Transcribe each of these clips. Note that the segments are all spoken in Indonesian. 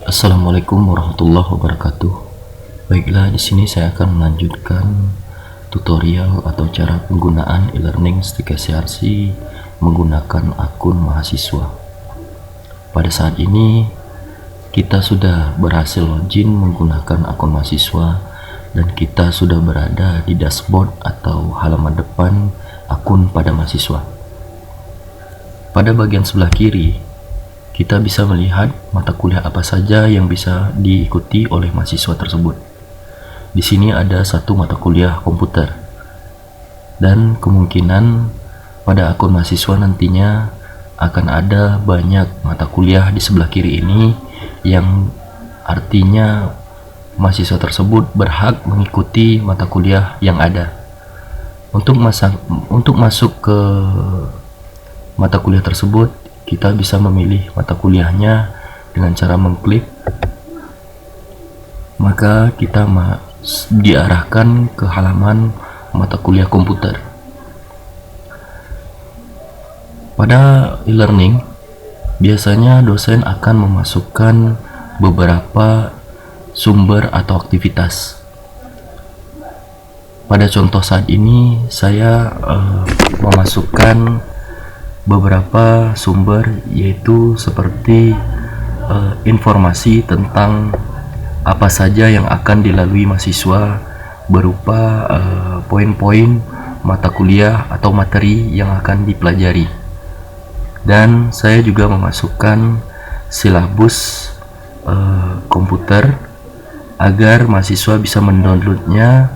Assalamualaikum warahmatullahi wabarakatuh. Baiklah, di sini saya akan melanjutkan tutorial atau cara penggunaan e-learning Stikasi RC menggunakan akun mahasiswa. Pada saat ini kita sudah berhasil login menggunakan akun mahasiswa dan kita sudah berada di dashboard atau halaman depan akun pada mahasiswa. Pada bagian sebelah kiri kita bisa melihat mata kuliah apa saja yang bisa diikuti oleh mahasiswa tersebut. Di sini ada satu mata kuliah komputer, dan kemungkinan pada akun mahasiswa nantinya akan ada banyak mata kuliah di sebelah kiri ini, yang artinya mahasiswa tersebut berhak mengikuti mata kuliah yang ada. Untuk masuk ke mata kuliah tersebut, kita bisa memilih mata kuliahnya dengan cara mengklik, maka kita diarahkan ke halaman mata kuliah komputer. Pada e-learning, biasanya dosen akan memasukkan beberapa sumber atau aktivitas. Pada contoh saat ini saya memasukkan beberapa sumber, yaitu seperti informasi tentang apa saja yang akan dilalui mahasiswa berupa poin-poin mata kuliah atau materi yang akan dipelajari. Dan saya juga memasukkan silabus komputer agar mahasiswa bisa mendownloadnya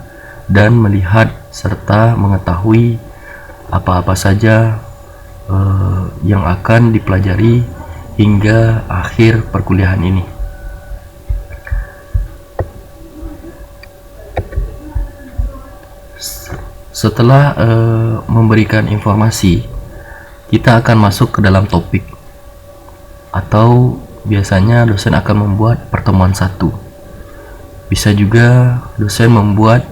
dan melihat serta mengetahui apa-apa saja yang akan dipelajari hingga akhir perkuliahan ini. Setelah memberikan informasi, kita akan masuk ke dalam topik, atau biasanya dosen akan membuat pertemuan satu. Bisa juga dosen membuat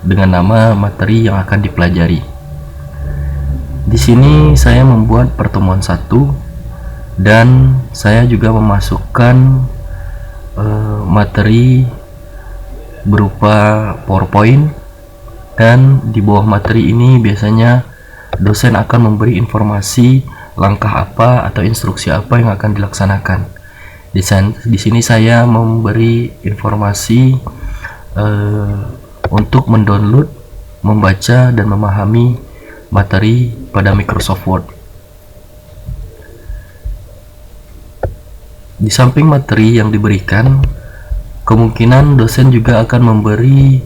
dengan nama materi yang akan dipelajari. Di sini saya membuat pertemuan satu, dan saya juga memasukkan materi berupa PowerPoint, dan di bawah materi ini biasanya dosen akan memberi informasi langkah apa atau instruksi apa yang akan dilaksanakan. Di sini saya memberi informasi untuk mendownload, membaca, dan memahami materi pada Microsoft Word. Di samping materi yang diberikan, kemungkinan dosen juga akan memberi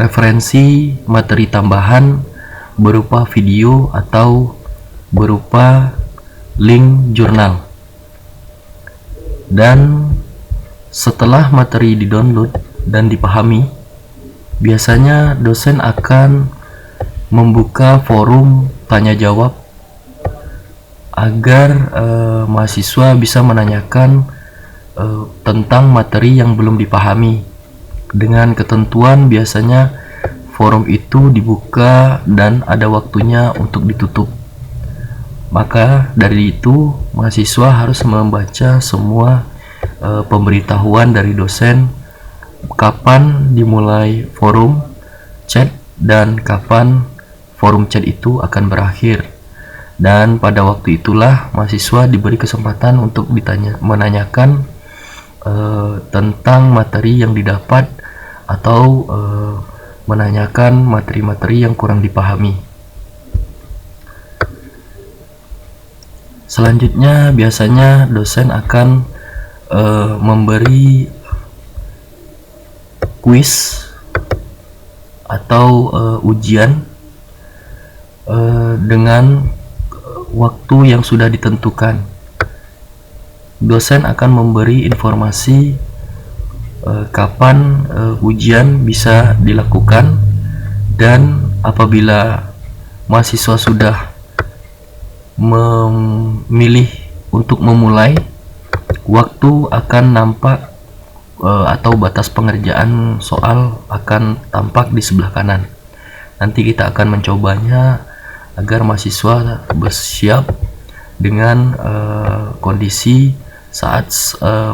referensi materi tambahan berupa video atau berupa link jurnal. Dan setelah materi didownload dan dipahami, biasanya dosen akan membuka forum tanya jawab agar mahasiswa bisa menanyakan tentang materi yang belum dipahami. Dengan ketentuan biasanya forum itu dibuka dan ada waktunya untuk ditutup. Maka dari itu mahasiswa harus membaca semua pemberitahuan dari dosen, kapan dimulai forum chat dan kapan forum chat itu akan berakhir. Dan pada waktu itulah mahasiswa diberi kesempatan untuk menanyakan tentang materi yang didapat atau menanyakan materi-materi yang kurang dipahami. Selanjutnya biasanya dosen akan memberi kuis atau ujian dengan waktu yang sudah ditentukan. Dosen akan memberi informasi kapan ujian bisa dilakukan, dan apabila mahasiswa sudah memilih untuk memulai, waktu akan nampak atau batas pengerjaan soal akan tampak di sebelah kanan. Nanti kita akan mencobanya agar mahasiswa bersiap dengan kondisi saat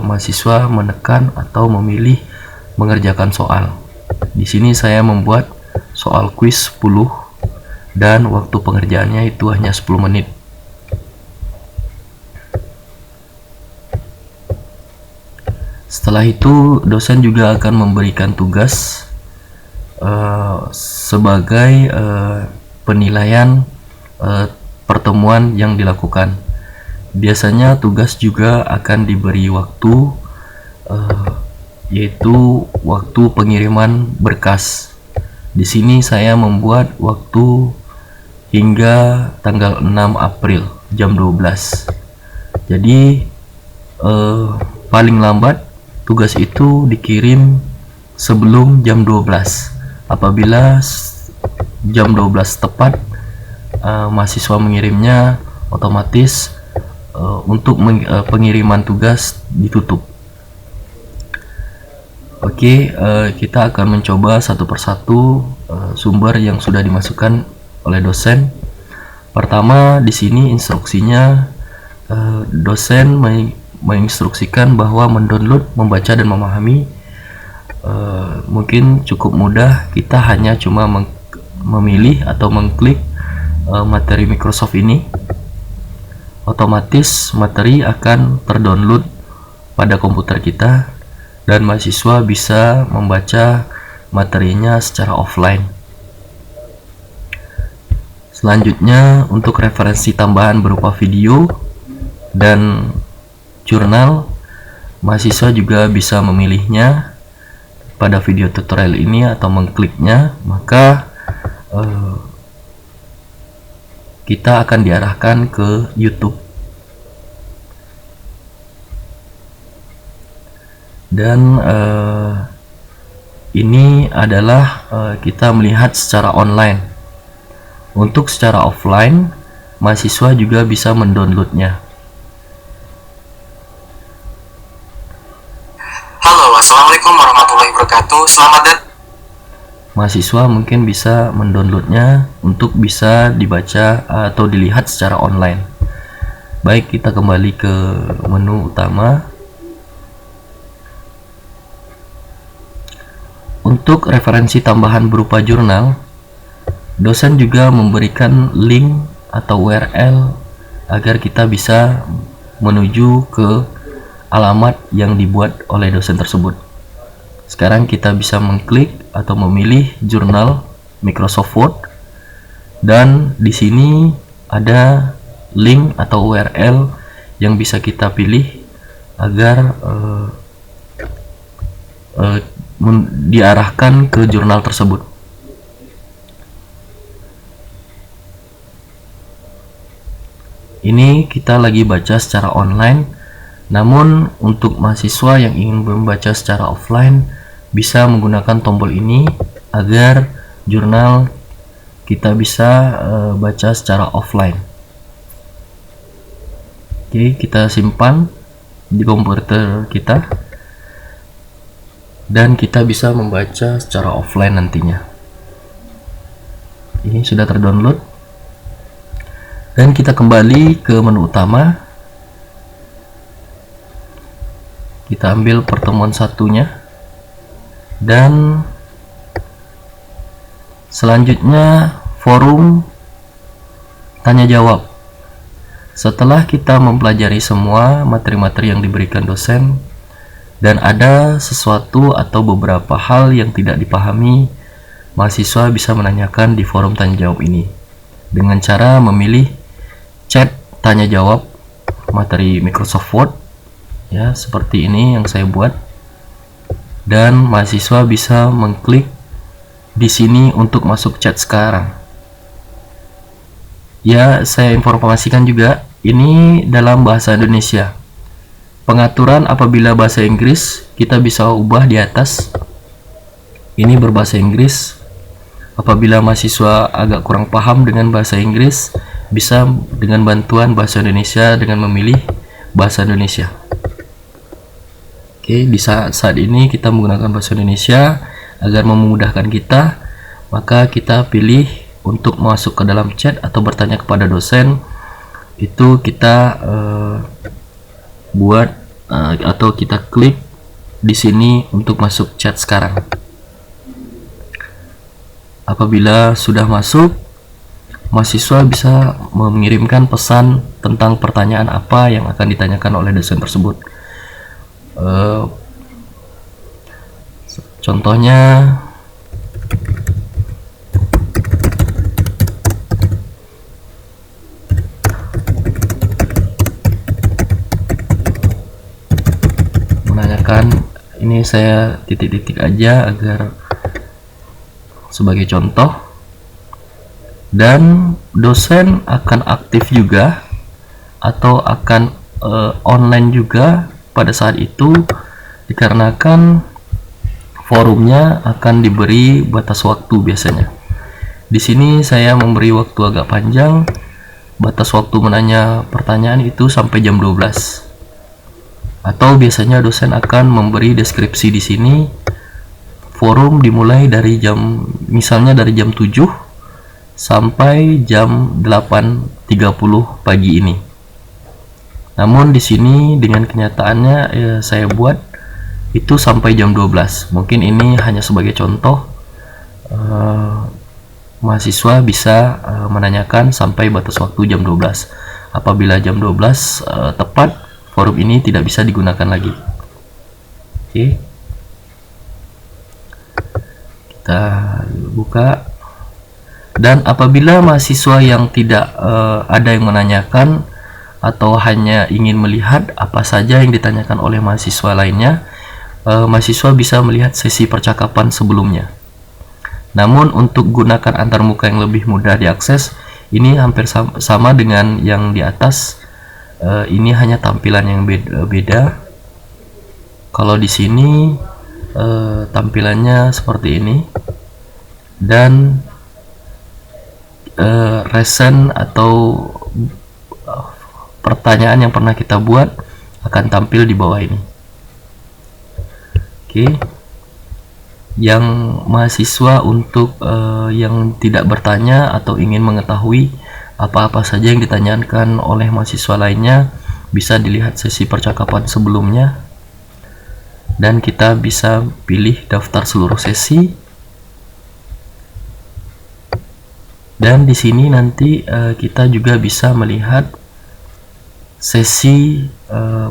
mahasiswa menekan atau memilih mengerjakan soal. Di sini saya membuat soal kuis 10 dan waktu pengerjaannya itu hanya 10 menit. Setelah itu dosen juga akan memberikan tugas sebagai penilaian pertemuan yang dilakukan. Biasanya tugas juga akan diberi waktu, yaitu waktu pengiriman berkas. Di sini saya membuat waktu hingga tanggal 6 April jam 12. Jadi paling lambat tugas itu dikirim sebelum jam 12. Apabila jam 12 tepat mahasiswa mengirimnya, otomatis untuk pengiriman tugas ditutup. Oke, kita akan mencoba satu persatu sumber yang sudah dimasukkan oleh dosen. Pertama, di sini instruksinya dosen menginstruksikan bahwa mendownload, membaca dan memahami mungkin cukup mudah. Kita hanya cuma memilih atau mengklik materi Microsoft ini, otomatis materi akan terdownload pada komputer kita dan mahasiswa bisa membaca materinya secara offline. Selanjutnya, untuk referensi tambahan berupa video dan jurnal, mahasiswa juga bisa memilihnya pada video tutorial ini atau mengkliknya, maka kita akan diarahkan ke YouTube. Dan ini adalah kita melihat secara online. Untuk secara offline, mahasiswa juga bisa mendownloadnya. Halo, assalamualaikum warahmatullahi wabarakatuh. Selamat datang. Mahasiswa mungkin bisa mendownloadnya untuk bisa dibaca atau dilihat secara online. Baik, kita kembali ke menu utama. Untuk referensi tambahan berupa jurnal, dosen juga memberikan link atau URL agar kita bisa menuju ke alamat yang dibuat oleh dosen tersebut. Sekarang kita bisa mengklik atau memilih jurnal Microsoft Word, dan di sini ada link atau URL yang bisa kita pilih agar diarahkan ke jurnal tersebut. Ini kita lagi baca secara online, namun untuk mahasiswa yang ingin membaca secara offline bisa menggunakan tombol ini agar jurnal kita bisa baca secara offline. Oke, kita simpan di komputer kita dan kita bisa membaca secara offline nantinya. Ini sudah terdownload dan kita kembali ke menu utama. Kita ambil pertemuan satunya dan selanjutnya forum tanya jawab. Setelah kita mempelajari semua materi-materi yang diberikan dosen dan ada sesuatu atau beberapa hal yang tidak dipahami, mahasiswa bisa menanyakan di forum tanya jawab ini dengan cara memilih chat tanya jawab materi Microsoft Word, ya, seperti ini yang saya buat, dan mahasiswa bisa mengklik di sini untuk masuk chat sekarang. Ya, saya informasikan juga ini dalam bahasa Indonesia. Pengaturan apabila bahasa Inggris kita bisa ubah di atas. Ini berbahasa Inggris. Apabila mahasiswa agak kurang paham dengan bahasa Inggris, bisa dengan bantuan bahasa Indonesia dengan memilih bahasa Indonesia. Oke, di saat ini kita menggunakan bahasa Indonesia agar memudahkan kita, maka kita pilih untuk masuk ke dalam chat atau bertanya kepada dosen. Itu kita buat atau kita klik di sini untuk masuk chat sekarang. Apabila sudah masuk, mahasiswa bisa mengirimkan pesan tentang pertanyaan apa yang akan ditanyakan oleh dosen tersebut. Contohnya, menanyakan, ini saya titik-titik aja agar sebagai contoh, dan dosen akan aktif juga atau akan online juga pada saat itu, dikarenakan forumnya akan diberi batas waktu biasanya. Di sini saya memberi waktu agak panjang, batas waktu menanya pertanyaan itu sampai jam 12. Atau biasanya dosen akan memberi deskripsi di sini. Forum dimulai dari misalnya dari jam 7 sampai jam 8.30 pagi ini. Namun di sini dengan kenyataannya saya buat itu sampai jam 12. Mungkin ini hanya sebagai contoh. Mahasiswa bisa menanyakan sampai batas waktu jam 12. Apabila jam 12 tepat, forum ini tidak bisa digunakan lagi. Oke. Kita buka. Dan apabila mahasiswa yang tidak ada yang menanyakan atau hanya ingin melihat apa saja yang ditanyakan oleh mahasiswa lainnya, mahasiswa bisa melihat sesi percakapan sebelumnya. Namun untuk gunakan antarmuka yang lebih mudah diakses, ini hampir sama dengan yang di atas. Ini hanya tampilan yang beda. Kalau di sini tampilannya seperti ini, dan recent atau pertanyaan yang pernah kita buat akan tampil di bawah ini. Oke. Yang mahasiswa untuk yang tidak bertanya atau ingin mengetahui apa-apa saja yang ditanyakan oleh mahasiswa lainnya, bisa dilihat sesi percakapan sebelumnya, dan kita bisa pilih daftar seluruh sesi. Dan di sini nanti kita juga bisa melihat sesi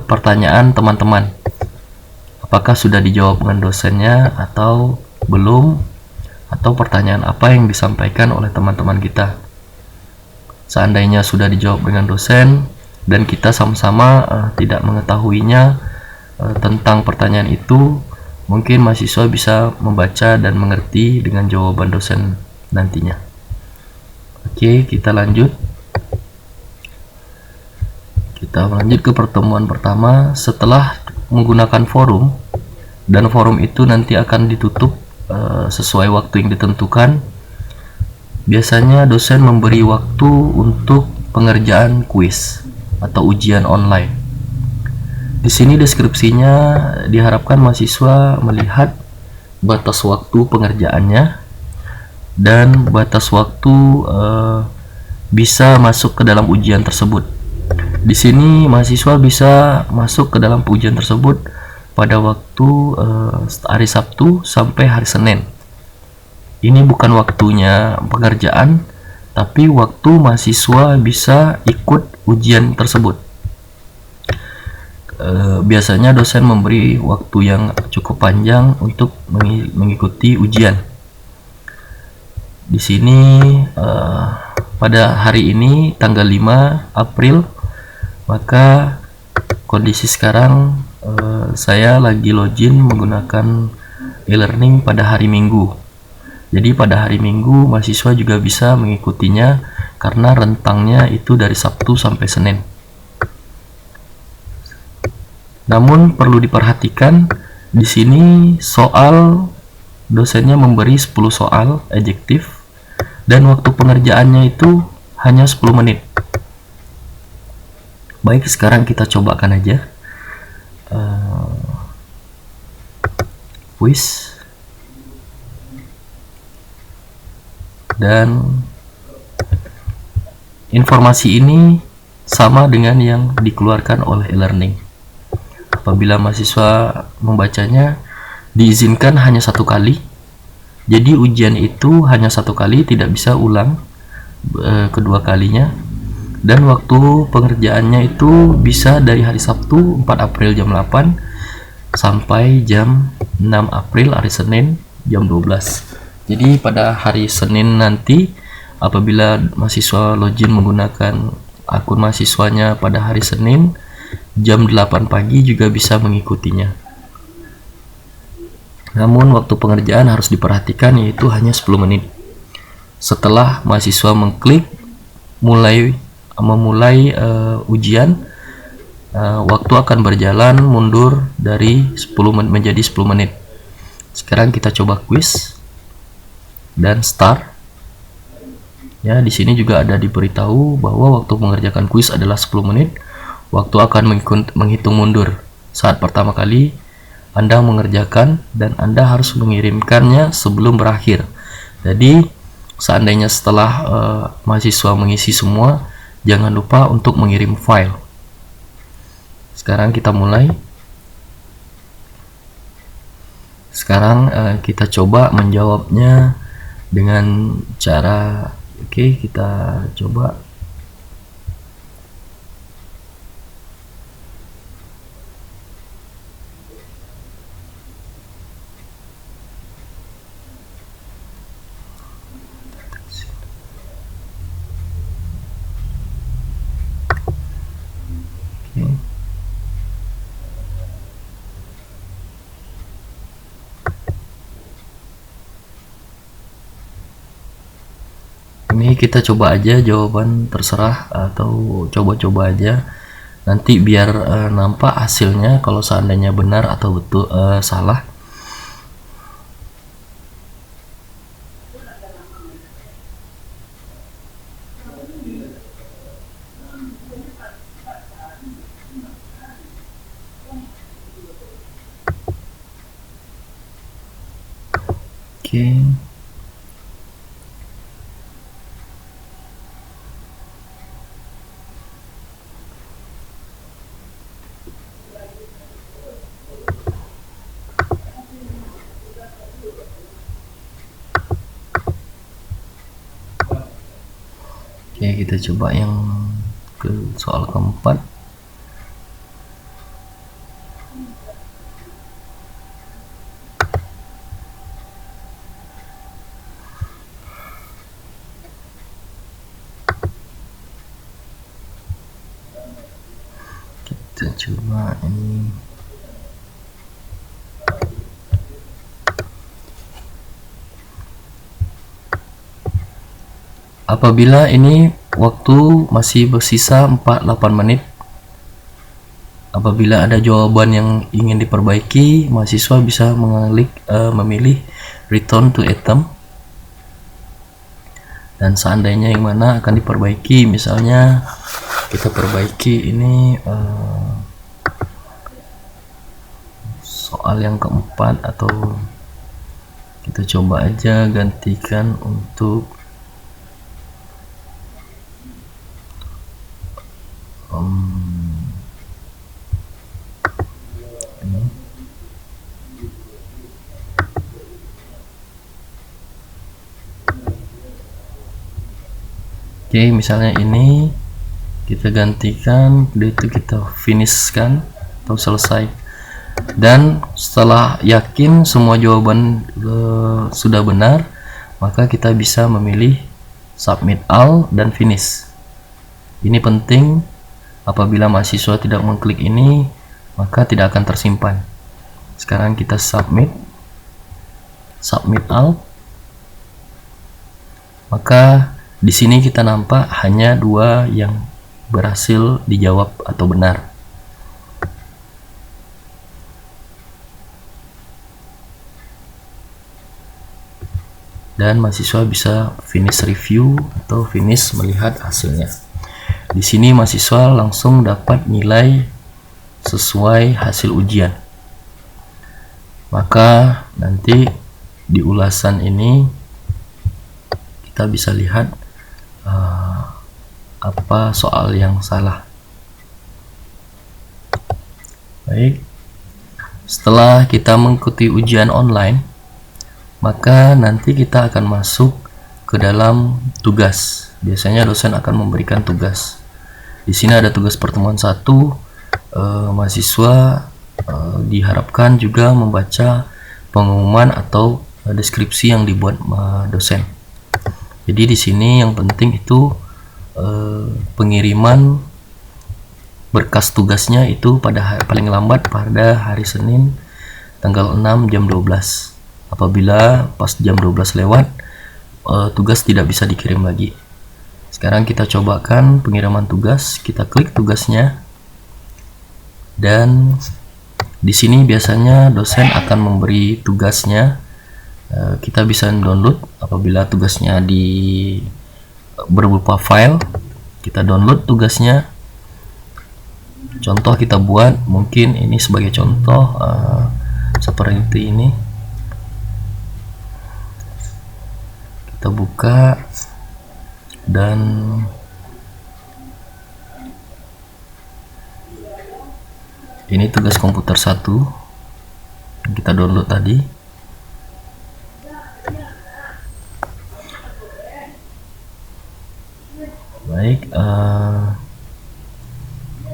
pertanyaan teman-teman, apakah sudah dijawab dengan dosennya atau belum, atau pertanyaan apa yang disampaikan oleh teman-teman kita. Seandainya sudah dijawab dengan dosen dan kita sama-sama tidak mengetahuinya tentang pertanyaan itu, mungkin mahasiswa bisa membaca dan mengerti dengan jawaban dosen nantinya. Oke, kita lanjut. Kita lanjut ke pertemuan pertama. Setelah menggunakan forum, dan forum itu nanti akan ditutup sesuai waktu yang ditentukan. Biasanya dosen memberi waktu untuk pengerjaan kuis atau ujian online. Di sini deskripsinya diharapkan mahasiswa melihat batas waktu pengerjaannya dan batas waktu bisa masuk ke dalam ujian tersebut. Di sini mahasiswa bisa masuk ke dalam ujian tersebut pada waktu hari Sabtu sampai hari Senin. Ini bukan waktunya pengerjaan, tapi waktu mahasiswa bisa ikut ujian tersebut. Biasanya dosen memberi waktu yang cukup panjang untuk mengikuti ujian. Di sini pada hari ini tanggal 5 April, maka kondisi sekarang saya lagi login menggunakan e-learning pada hari Minggu. Jadi pada hari Minggu mahasiswa juga bisa mengikutinya karena rentangnya itu dari Sabtu sampai Senin. Namun perlu diperhatikan di sini soal dosennya memberi 10 soal ejektif dan waktu pengerjaannya itu hanya 10 menit. Baik, sekarang kita cobakan aja. Quiz. Dan informasi ini sama dengan yang dikeluarkan oleh e-learning. apabila mahasiswa membacanya diizinkan hanya 1 kali. Jadi ujian itu hanya 1 kali, tidak bisa ulang kedua kalinya. Dan waktu pengerjaannya itu bisa dari hari Sabtu 4 April jam 8 sampai jam 6 April hari Senin jam 12. Jadi pada hari Senin nanti apabila mahasiswa login menggunakan akun mahasiswanya pada hari Senin jam 8 pagi juga bisa mengikutinya. Namun waktu pengerjaan harus diperhatikan, yaitu hanya 10 menit. Setelah mahasiswa mengklik memulai ujian, waktu akan berjalan mundur dari 10 menjadi 10 menit. Sekarang kita coba quiz dan start. Ya, di sini juga ada diberitahu bahwa waktu mengerjakan quiz adalah 10 menit. Waktu akan menghitung mundur saat pertama kali Anda mengerjakan, dan Anda harus mengirimkannya sebelum berakhir. Jadi seandainya setelah mahasiswa mengisi semua, jangan lupa untuk mengirim file. Sekarang kita mulai. Sekarang kita coba menjawabnya dengan cara kita coba. Ini kita coba aja jawaban, terserah, atau coba-coba aja nanti biar nampak hasilnya kalau seandainya benar atau betul salah. Oke. Oke, kita coba yang ke soal keempat. Kita coba ini. Apabila ini waktu masih bersisa 48 menit, apabila ada jawaban yang ingin diperbaiki, mahasiswa bisa memilih return to item. Dan seandainya yang mana akan diperbaiki, misalnya kita perbaiki ini soal yang keempat, atau kita coba aja gantikan untuk Oke, misalnya ini kita gantikan, itu kita finishkan atau selesai. Dan setelah yakin semua jawaban sudah benar, maka kita bisa memilih submit all dan finish. Ini penting, apabila mahasiswa tidak mengklik ini, maka tidak akan tersimpan. Sekarang kita submit all. Maka di sini kita nampak hanya 2 yang berhasil dijawab atau benar. Dan mahasiswa bisa finish review atau finish melihat hasilnya. Di sini mahasiswa langsung dapat nilai sesuai hasil ujian. Maka nanti di ulasan ini kita bisa lihat apa soal yang salah. Baik, Setelah kita mengikuti ujian online, maka nanti kita akan masuk ke dalam tugas. Biasanya dosen akan memberikan tugas. Di sini ada tugas pertemuan 1. Mahasiswa diharapkan juga membaca pengumuman atau deskripsi yang dibuat dosen. Jadi di sini yang penting itu pengiriman berkas tugasnya itu paling lambat pada hari Senin tanggal 6 jam 12. Apabila pas jam 12 lewat, tugas tidak bisa dikirim lagi. Sekarang kita cobakan pengiriman tugas. Kita klik tugasnya, dan di sini biasanya dosen akan memberi tugasnya. Kita bisa download apabila tugasnya berupa file. Kita download tugasnya. Contoh kita buat, mungkin ini sebagai contoh seperti ini. Kita buka dan ini tugas komputer 1 yang kita download tadi. Baik,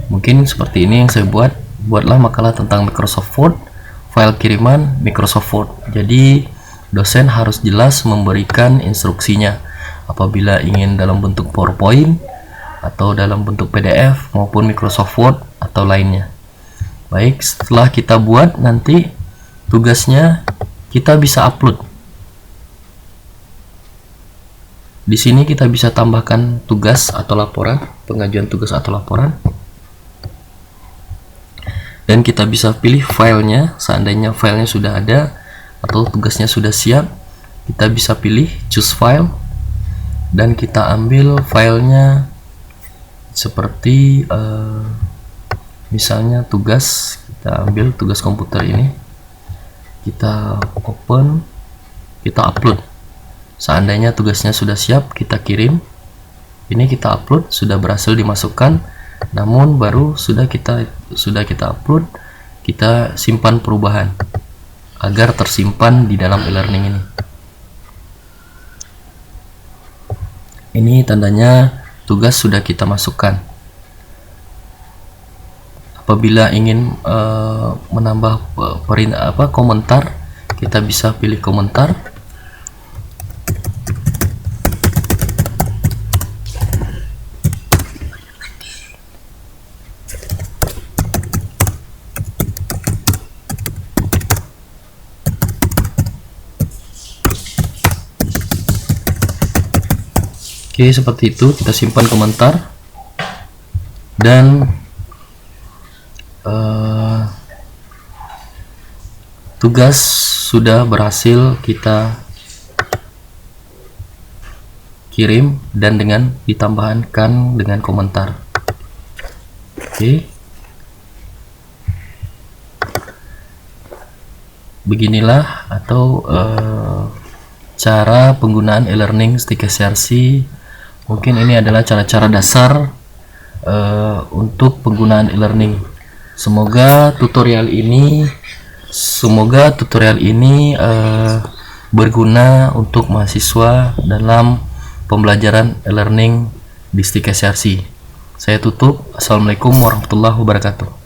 mungkin seperti ini yang saya buatlah makalah tentang Microsoft Word, file kiriman Microsoft Word. Jadi dosen harus jelas memberikan instruksinya apabila ingin dalam bentuk PowerPoint atau dalam bentuk PDF maupun Microsoft Word atau lainnya. Baik, setelah kita buat, nanti tugasnya kita bisa upload. Di sini kita bisa tambahkan tugas atau laporan, pengajuan tugas atau laporan. Dan kita bisa pilih filenya. Seandainya filenya sudah ada atau tugasnya sudah siap, kita bisa pilih choose file, dan kita ambil filenya seperti misalnya tugas. Kita ambil tugas komputer ini, kita open, kita upload. Seandainya tugasnya sudah siap, kita kirim. Ini kita upload, sudah berhasil dimasukkan. Namun baru sudah kita upload, kita simpan perubahan agar tersimpan di dalam e-learning ini. Ini tandanya tugas sudah kita masukkan. Apabila ingin menambah komentar, kita bisa pilih komentar. Oke, seperti itu. Kita simpan komentar, dan tugas sudah berhasil kita kirim dan dengan ditambahkan dengan komentar. Oke, beginilah atau cara penggunaan e-learning STIK SRC. Mungkin ini adalah cara-cara dasar untuk penggunaan e-learning. Semoga tutorial ini berguna untuk mahasiswa dalam pembelajaran e-learning di STIK SRC. Saya tutup. Assalamualaikum warahmatullahi wabarakatuh.